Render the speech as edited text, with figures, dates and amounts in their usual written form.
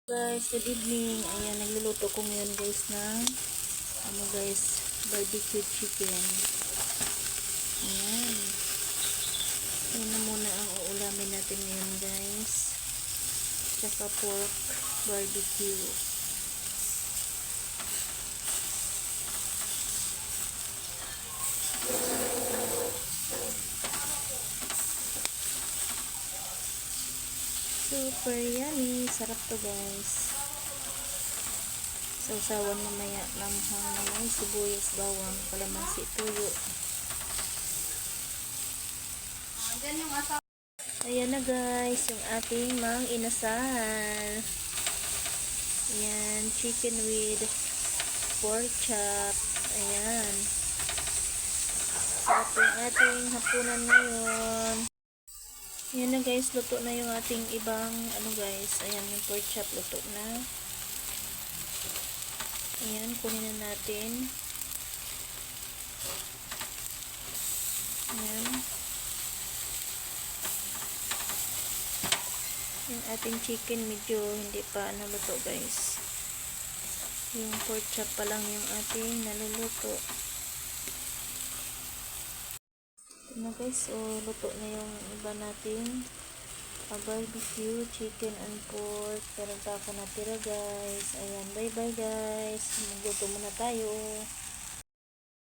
Guys, good evening. Ayan, nagluluto ko ngayon guys ng barbecue chicken. Ayan. Ayan na muna ang uulamin natin ngayon guys. Tsaka pork barbecue. Super yummy. Sarap to guys. Sausawan mamaya ng may sibuyas, bawang, kalamansi, tuyo. Ayan na guys, yung ating mang inasal. Ayan, chicken with pork chop. Ayan. Sarap yung ating hapunan ngayon. Ayan na guys, luto na yung ating ibang guys. Ayan, yung pork chop luto na. Ayan, kunin na natin. Ayan. Yung ating chicken medyo hindi pa naluto guys. Yung pork chop pa lang yung ating naluluto. Ito na guys, luto na yung iba nating barbecue, chicken and pork. Pero pa ako natira guys. Ayan, bye bye guys. Magluto muna tayo.